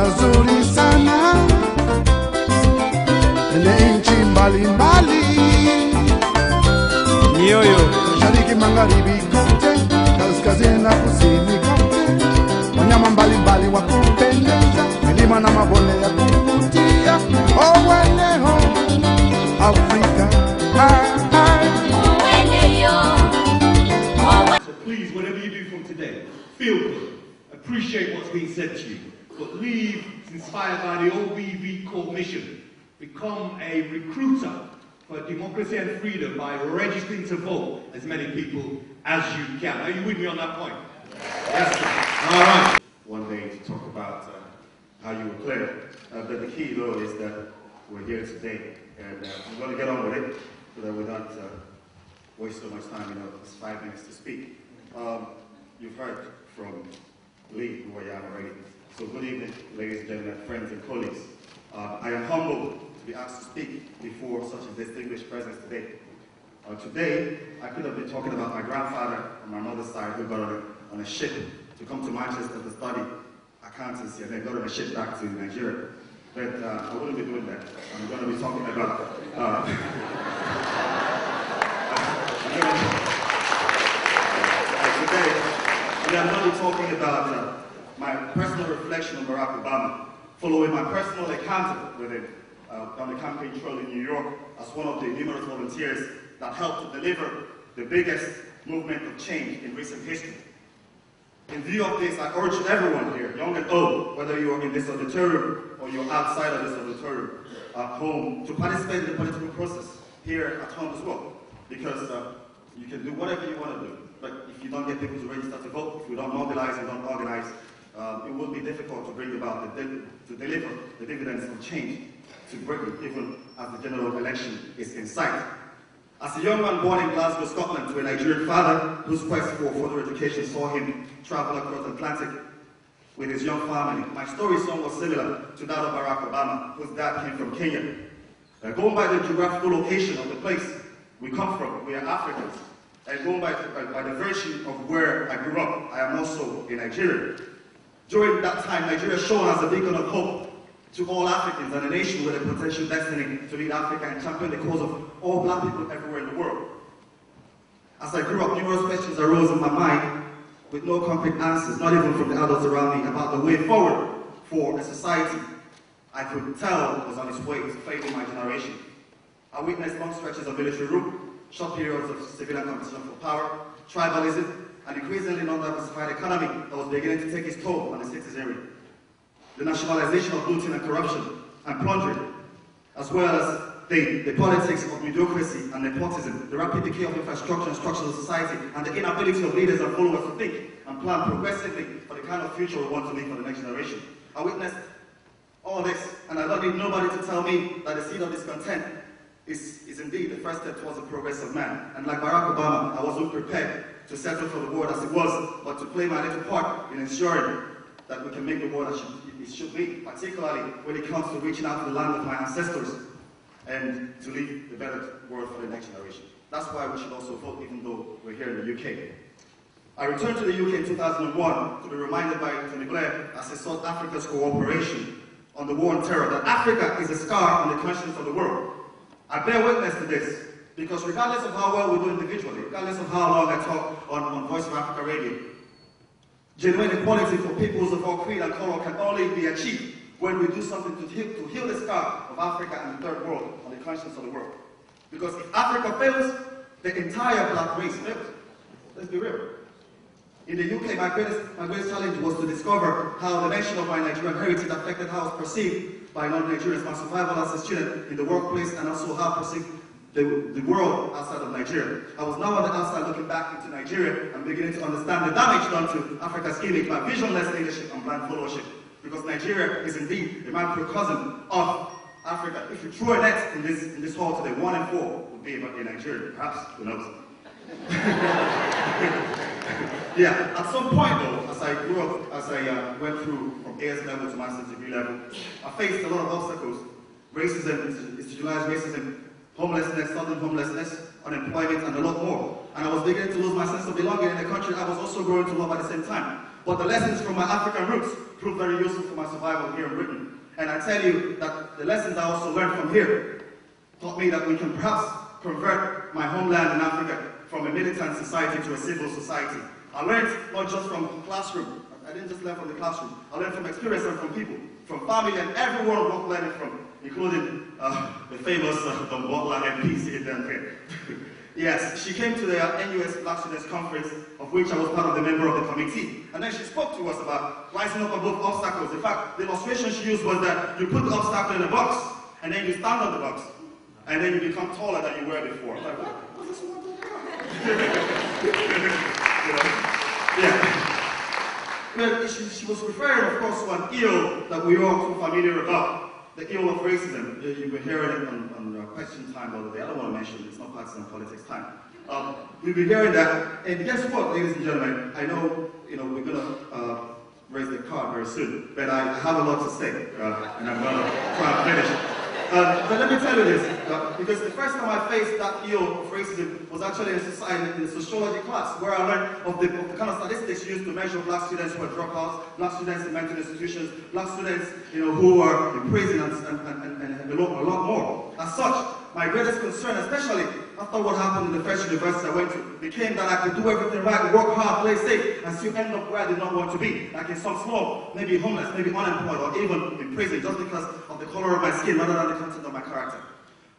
pazuri sana, ene nchi mbalimbali, mioyo mashariki, magharibi kote, kaskazini na kusini kote, wanyama mbalimbali wa kupendeza, milima na mabonde ya kuvutia. Oh, wenyeho Africa, So please, whatever you do from today, feel good, appreciate what's being said to you, but leave inspired by the OBV core mission. Become a recruiter for democracy and freedom by registering to vote as many people as you can. Are you with me on that point? Yes, sir. All right. One day to talk about how you were clear. But the key, though, is that we're here today, and I'm going to get on with it so that we don't waste so much time. It's 5 minutes to speak. You've heard from Lee, who I am already. So good evening, ladies and gentlemen, friends and colleagues. I am humbled to be asked to speak before such a distinguished presence today. Today, I could have been talking about my grandfather on my mother's side who got on a ship to come to Manchester to study accountancy and then got on a ship back to Nigeria. But I wouldn't be doing that. I'm going to be talking about today, I'm going to be talking about my personal reflection on Barack Obama, following my personal encounter with him on the campaign trail in New York as one of the numerous volunteers that helped to deliver the biggest movement of change in recent history. In view of this, I urge everyone here, young and old, whether you're in this auditorium or you're outside of this auditorium at home, to participate in the political process here at home as well. Because you can do whatever you want to do, but if you don't get people to register to vote, if you don't mobilize and don't organize, it will be difficult to bring about, to deliver the dividends of change to Britain, even as the general election is in sight. As a young man born in Glasgow, Scotland, to a Nigerian father whose quest for further education saw him travel across the Atlantic with his young family, my story somewhat similar to that of Barack Obama, whose dad came from Kenya. Going by the geographical location of the place we come from, we are Africans, and going by the virtue of where I grew up, I am also a Nigerian. During that time, Nigeria shone as a beacon of hope to all Africans and a nation with a potential destiny to lead Africa and champion the cause of all black people everywhere in the world. As I grew up, numerous questions arose in my mind with no concrete answers, not even from the adults around me, about the way forward for a society I could tell was on its way to fading my generation. I witnessed long stretches of military rule, short periods of civilian competition for power, tribalism, an increasingly non-diversified economy that was beginning to take its toll on the citizenry. The nationalization of looting and corruption and plundering, as well as the politics of mediocrity and nepotism, the rapid decay of infrastructure and structures of society, and the inability of leaders and followers to think and plan progressively for the kind of future we want to leave for the next generation. I witnessed all this, and I don't need nobody to tell me that the seed of discontent is indeed the first step towards the progress of man. And like Barack Obama, I wasn't prepared to settle for the world as it was, but to play my little part in ensuring that we can make the world as it should be, particularly when it comes to reaching out to the land of my ancestors and to leave the better world for the next generation. That's why we should also vote, even though we're here in the UK. I returned to the UK in 2001 to be reminded by Tony Blair, as he sought Africa's cooperation on the war on terror, that Africa is a scar on the conscience of the world. I bear witness to this, because regardless of how well we do individually, regardless of how long I talk on Voice of Africa Radio, genuine equality for peoples of all creed and color can only be achieved when we do something to heal the scar of Africa and the third world on the conscience of the world. Because if Africa fails, the entire black race fails. Let's be real. In the UK, my greatest challenge was to discover how the mention of my Nigerian heritage affected how I was perceived by non-Nigerians, my survival as a student in the workplace, and also how I perceived the world outside of Nigeria. I was now on the outside looking back into Nigeria and beginning to understand the damage done to Africa's image by visionless leadership and blind followership. Because Nigeria is indeed a microcosm of Africa. If you threw a net in this hall today, 1 in 4 would be in Nigeria. Perhaps, who knows? Yeah, at some point though, as I grew up, as I went through from AS level to master's degree level, I faced a lot of obstacles. Racism, institutionalized racism, homelessness, sudden homelessness, unemployment, and a lot more. And I was beginning to lose my sense of belonging in a country I was also growing to love at the same time. But the lessons from my African roots proved very useful for my survival here in Britain. And I tell you that the lessons I also learned from here taught me that we can perhaps convert my homeland in Africa from a militant society to a civil society. I learned not just from the classroom. I didn't just learn from the classroom. I learned from experience and from people, from family, and everyone worth learning from, including the famous Don Butler MP Tetenta. Yes, she came to the NUS Black Students Conference, of which I was part of the member of the committee. And then she spoke to us about rising up above obstacles. In fact, the illustration she used was that you put the obstacle in a box, and then you stand on the box, and then you become taller than you were before. I'm like, what is this one talking about? Yeah. Well, she was referring, of course, to an ill that we are all too familiar about, the ill of racism. You've been hearing it on question time the other day. I don't want to mention it, it's not partisan politics time. We've been hearing that, and guess what, ladies and gentlemen? I know, we're going to raise the card very soon, but I have a lot to say, and I'm going to try and finish. But let me tell you this, because the first time I faced that ill of racism was actually in the sociology class, where I learned of the kind of statistics used to measure black students who are dropouts, black students in mental institutions, black students who are in prison, and a lot more. As such, my greatest concern, especially after what happened in the first university I went to, became that I could do everything right, work hard, play safe, and still end up where I did not want to be, like in some slum, maybe homeless, maybe unemployed, or even in prison, just because of the color of my skin rather than the content of my character.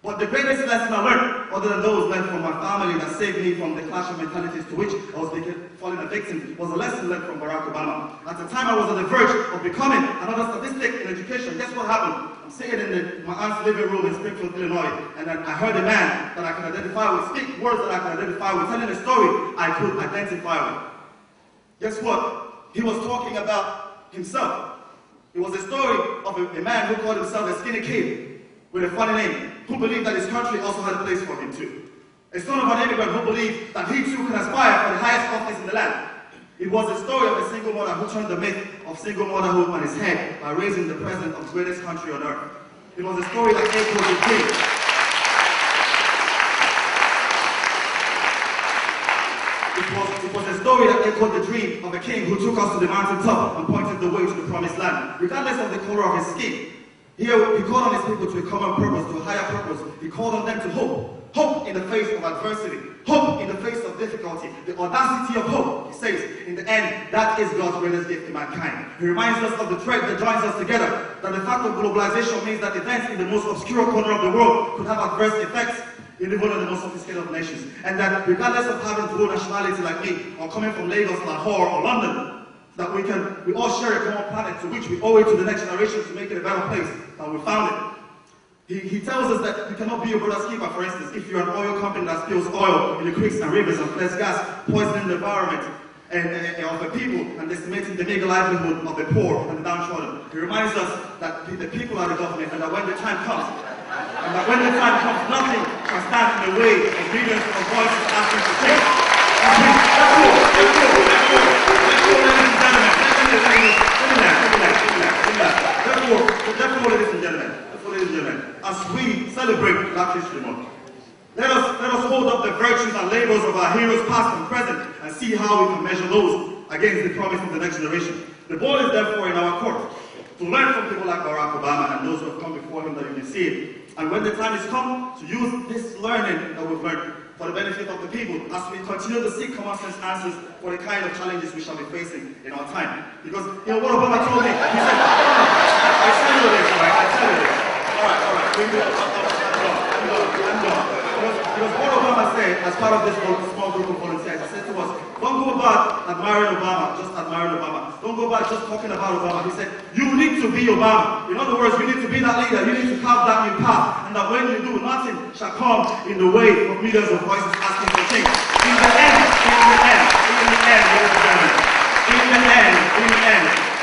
But the greatest lesson I learned, other than those learned from my family that saved me from the clash of mentalities to which I was falling a victim, was a lesson learned from Barack Obama. At the time I was on the verge of becoming another statistic in education. Guess what happened? I'm sitting in my aunt's living room in Springfield, Illinois, and then I heard a man that I can identify with speak words that I can identify with, telling a story I could identify with. Guess what? He was talking about himself. It was a story of a man who called himself a skinny kid with a funny name, who believed that his country also had a place for him too. A son of an immigrant who believed that he too can aspire for the highest office in the land. It was the story of a single mother who turned the myth of single motherhood on his head by raising the president of the greatest country on earth. It was a story that echoed the dream. It was a story that echoed the dream of a king who took us to the mountaintop and pointed the way to the promised land, regardless of the color of his skin. Here, he called on his people to a common purpose, to a higher purpose. He called on them to hope. Hope in the face of adversity. Hope in the face of difficulty. The audacity of hope, he says, in the end, that is God's greatest gift to mankind. He reminds us of the thread that joins us together, that the fact of globalization means that events in the most obscure corner of the world could have adverse effects in even the most sophisticated of nations. And that regardless of having dual nationality like me, or coming from Lagos, Lahore, or London, that we all share a common planet to which we owe it to the next generation to make it a better place than we found it. He tells us that you cannot be your brother's keeper, for instance, if you're an oil company that spills oil in the creeks and rivers and flares gas, poisoning the environment and of the people and decimating the meager livelihood of the poor and the downtrodden. He reminds us that the people are the government, and that when the time comes, nothing can stand in the way of millions of voices asking for change. Therefore, ladies and gentlemen, as we celebrate Black History Month, let us hold up the virtues and labors of our heroes past and present and see how we can measure those against the promise of the next generation. The ball is therefore in our court to learn from people like Barack Obama and those who have come before him that you can see it. And when the time is come to use this learning that we've learned for the benefit of the people as we continue to seek common sense answers for the kind of challenges we shall be facing in our time. Because, what Obama told me, he said, I tell you this, right? I tell you this. All right, I'm done. Because what Obama said as part of this small group of volunteers, he said to us, don't go about admiring Obama, just admiring Obama. Don't go about just talking about Obama. He said, you need to be Obama. In other words, you need to be that leader. You need to carve that new path. And that when you do, nothing shall come in the way of millions of voices asking for change.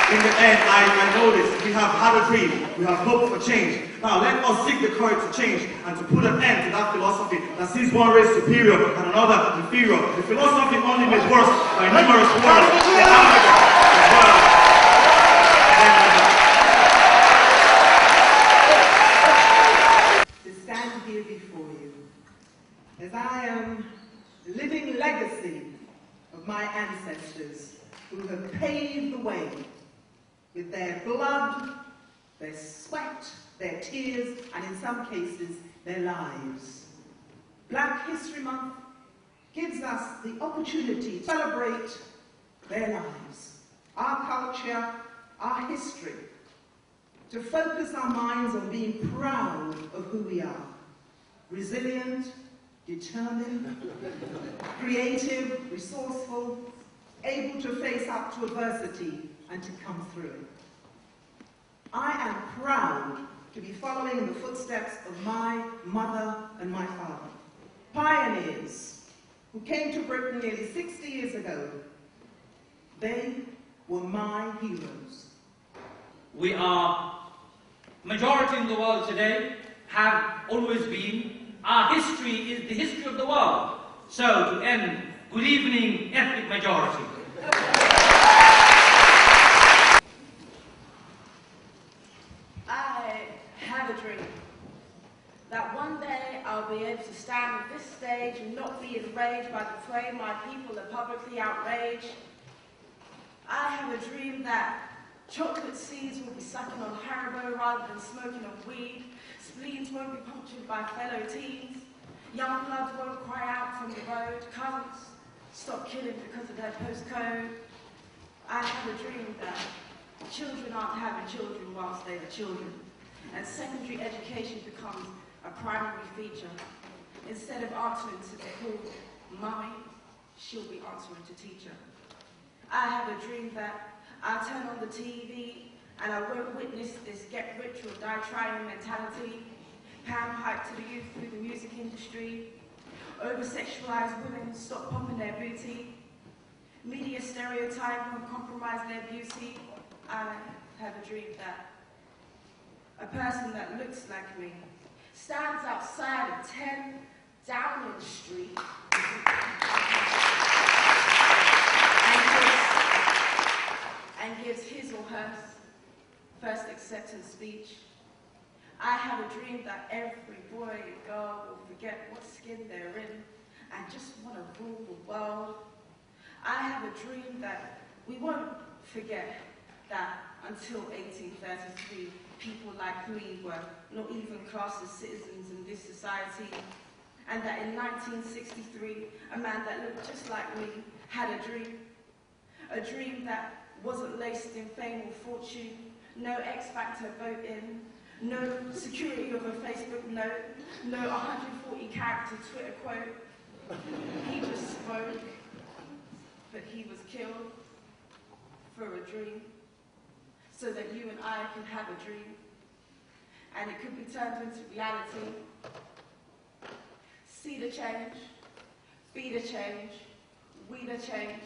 In the end, I know this. We have had a dream. We have hope for change. Now let us seek the courage to change and to put an end to that philosophy that sees one race superior and another inferior. The philosophy only made worse by numerous wars in Africa as well. To stand here before you as I am the living legacy of my ancestors who have paved the way with their blood, their sweat, their tears, and in some cases, their lives. Black History Month gives us the opportunity to celebrate their lives, our culture, our history, to focus our minds on being proud of who we are. Resilient, determined, creative, resourceful, able to face up to adversity and to come through it. I am proud to be following in the footsteps of my mother and my father, pioneers who came to Britain nearly 60 years ago. They were my heroes. We are majority in the world today, have always been. Our history is the history of the world. So, to end, good evening, ethnic majority. I have a dream that one day I'll be able to stand on this stage and not be enraged by the way my people are publicly outraged. I have a dream that chocolate seeds will be sucking on Haribo rather than smoking on weed. Spleens won't be punctured by fellow teens. Young bloods won't cry out from the road. Cousins stop killing because of their postcode. I have a dream that children aren't having children whilst they are children, and secondary education becomes a primary feature. Instead of answering to the call, Mummy, she'll be answering to teacher. I have a dream that I'll turn on the TV and I won't witness this get rich or die trying mentality, pound hype to the youth through the music industry, over-sexualized women stop pumping their booty, media stereotype and compromise their beauty. I have a dream that a person that looks like me stands outside of 10 Downing Street and gives his or her first acceptance speech. I have a dream that every boy and girl will forget what skin they're in and just want to rule the world. I have a dream that we won't forget that until 1833, people like me were not even classed as citizens in this society, and that in 1963, a man that looked just like me had a dream that wasn't laced in fame or fortune, no X Factor vote in, no security of a Facebook note, no 140 character Twitter quote. He just spoke, but he was killed for a dream, so that you and I can have a dream, and it could be turned into reality. See the change, be the change, we the change.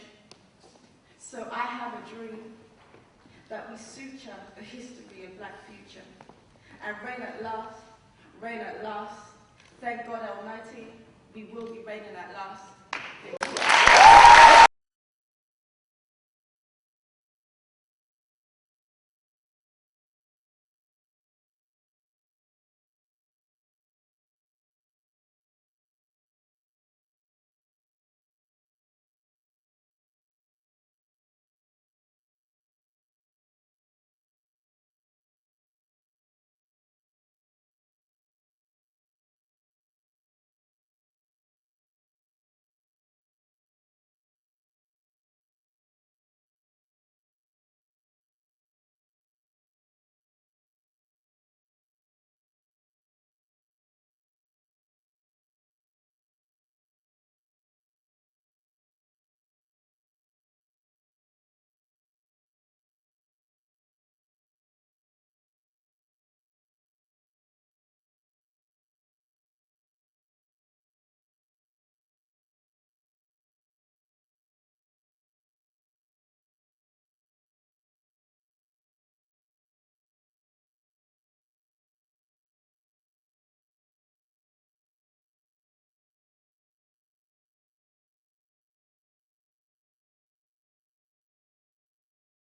So I have a dream that we suture the history of Black future, and reign at last, reign at last. Thank God Almighty, we will be reigning at last.